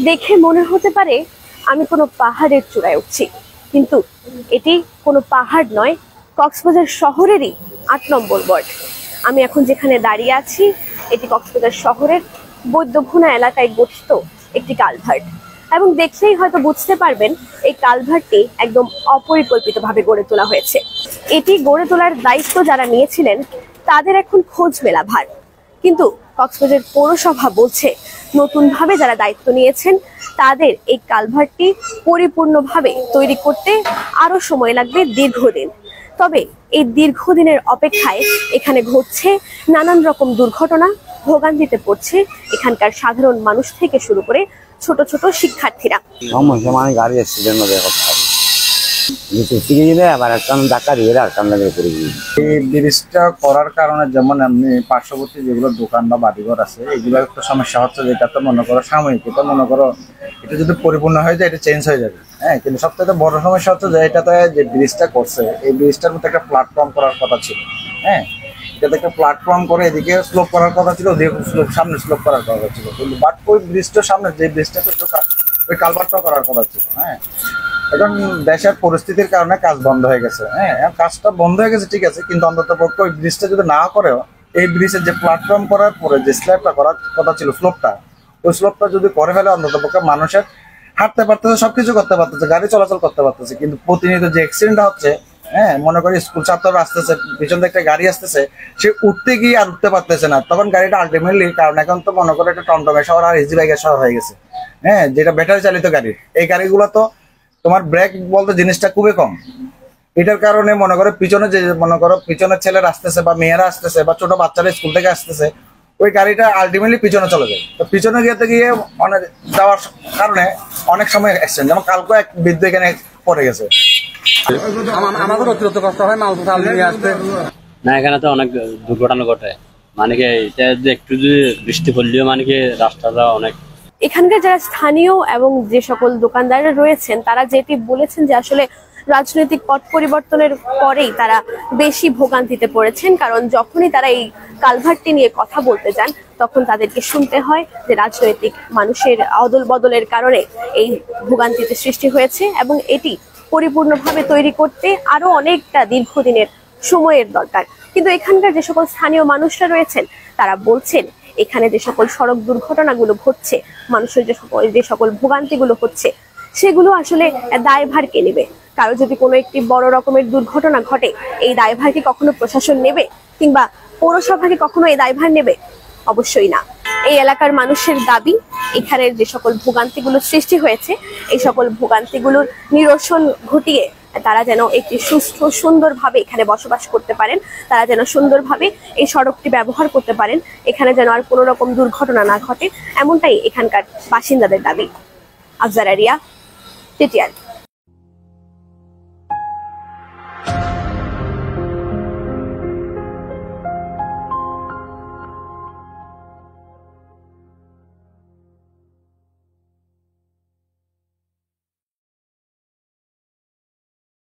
দেখে মনে হতে পারে আমি কোনো পাহাড়ের চূড়ায় উঠছি, কিন্তু এটি কোনো পাহাড় নয়, কক্সবাজার শহরেরই ৮ নম্বর ওয়ার্ড। আমি এখন যেখানে দাঁড়িয়ে আছি এটি কক্সবাজার শহরের বৈদ্যভুনা এলাকায় গঠিত একটি কালভার্ট, এবং দেখলেই হয়তো বুঝতে পারবেন এই কালভার্টটি একদম অপরিকল্পিতভাবে গড়ে তোলা হয়েছে। এটি গড়ে তোলার দায়িত্ব যারা নিয়েছিলেন তাদের এখন খোঁজ মেলা ভার, কিন্তু কক্সবাজার পৌরসভা বলছে নতুনভাবে যারা দায়িত্ব নিয়েছেন তাদের এই কালভার্টটি পরিপূর্ণভাবে তৈরি করতে আরো সময় লাগবে দীর্ঘদিন। তবে এই দীর্ঘদিনের অপেক্ষায় এখানে ঘটছে নানান রকম দুর্ঘটনা, ভোগান্তিতে পড়ছে এখানকার সাধারণ মানুষ থেকে শুরু করে ছোট ছোট শিক্ষার্থীরা। গাড়ি অ্যাক্সিডেন্ট এই ব্রিজটা করার কারণে যেমন এমনি পার্শ্ববর্তী যেগুলো দোকান বা বাড়িঘর আছে এগুলো একটা সমস্যা হচ্ছে, যেটা তো মনে করো সাময়িক, এটা মনে করো এটা যদি পরিপূর্ণ হয়ে যায় এটা চেঞ্জ হয়ে যাবে। হ্যাঁ, কিন্তু সবথেকে বড় সমস্যা হচ্ছে যে এটাতে যে ব্রিজটা করছে এই ব্রিজটার মধ্যে একটা প্ল্যাটফর্ম করার কথা ছিল। হ্যাঁ, এটাতে একটা প্ল্যাটফর্ম করে এদিকে স্লোপ করার কথা ছিল, ওদিকে স্লোপ সামনে স্লোপ করার কথা ছিল, কিন্তু বাট ওই ব্রিজটার সামনে যে ব্রিজটাতে ওই কালভার্টটা করার কথা ছিল। হ্যাঁ, এখন দেশের পরিস্থিতির কারণে কাজ বন্ধ হয়ে গেছে। হ্যাঁ, কাজটা বন্ধ হয়ে গেছে ঠিক আছে, কিন্তু অন্তত পক্ষে ওই ব্রিজটা যদি না করেও এই ব্রিজের যে প্ল্যাটফর্ম করার পরে যে স্ল্যাবটা করার কথা ছিল, স্লোপটা, ওই স্লোপটা যদি করে ফেলে অন্তত পক্ষে মানুষের হাঁটতে পারতেছে, সবকিছু করতে পারতেছে, গাড়ি চলাচল করতে পারতেছে। কিন্তু প্রতিনিয়ত যে অ্যাক্সিডেন্টটা হচ্ছে, হ্যাঁ, মনে করি স্কুল ছাত্ররা আসতেছে, পিছন থেকে একটা গাড়ি আসতেছে, সে উঠতে গিয়ে আর উঠতে পারতেছে না, তখন গাড়িটা আলটিমেটলি, কারণ এখন তো মনে করো একটা টমটমের শহর আর ইজি বাইকের শহর হয়ে গেছে। হ্যাঁ, যেটা ব্যাটারি চালিত গাড়ি, এই গাড়িগুলো তো তোমার ব্রেক বলতে জিনিসটা খুবই কম। এটার কারণে মনে করো পিছনে যে মনে করো পিছনের ছেলেরা আসতেছে বা মেয়েরা আসতেছে বা ছোট বাচ্চারা স্কুল থেকে আসতেছে, ওই গাড়িটা আলটিমেটলি পিছনে চলে যায়। তো পিছনে গিয়ে অনেক যাওয়ার কারণে অনেক সময় অ্যাক্সিডেন্ট, যেমন কালকে এক বৃদ্ধ এখানে পড়ে গেছে। আমাদের অতিরিক্ত কষ্ট হয় মাল নিয়ে আসতে। না, এখানে তো অনেক দুর্ঘটনা ঘটে, মানে কি এটা যে একটু যদি বৃষ্টি পড়লেও মানে কি রাস্তাটা অনেক। এখানকার যারা স্থানীয় এবং যে সকল দোকানদাররা রয়েছেন তারা যেটি বলেছেন যে আসলে রাজনৈতিক পট পরিবর্তনের পরেই তারা বেশি ভোগান্তিতে পড়েছেন, কারণ যখনই তারা এই কালভার্টটি নিয়ে কথা বলতে যান তখন তাদেরকে শুনতে হয় যে রাজনৈতিক মানুষের অদল বদলের কারণে এই ভোগান্তিতে সৃষ্টি হয়েছে এবং এটি পরিপূর্ণভাবে তৈরি করতে আরো অনেকটা দীর্ঘদিনের সময়ের দরকার। কিন্তু এখানকার যে সকল স্থানীয় মানুষরা রয়েছেন তারা বলছেন এখানে যে সকল সড়ক দুর্ঘটনাগুলো ঘটছে, মানুষের যে সকল ভোগান্তিগুলো হচ্ছে, সেগুলো আসলে দায়ভার কে নেবে? কারো যদি কোনো একটি বড় রকমের দুর্ঘটনা ঘটে এই দায়ভার কি কখনো প্রশাসন নেবে, কিংবা পৌরসভা কি কখনো এই দায়ভার নেবে? অবশ্যই না। এই এলাকার মানুষের দাবি এখানের যে সকল ভোগান্তিগুলো সৃষ্টি হয়েছে এই সকল ভোগান্তিগুলোর নিরসন ঘটিয়ে তারা যেন একটি সুস্থ সুন্দরভাবে এখানে বসবাস করতে পারেন, তারা যেন সুন্দরভাবে এই সড়কটি ব্যবহার করতে পারেন, এখানে যেন আর কোনো রকম দুর্ঘটনা না ঘটে, এমনটাই এখানকার বাসিন্দাদের দাবি। Afzar area, TTR.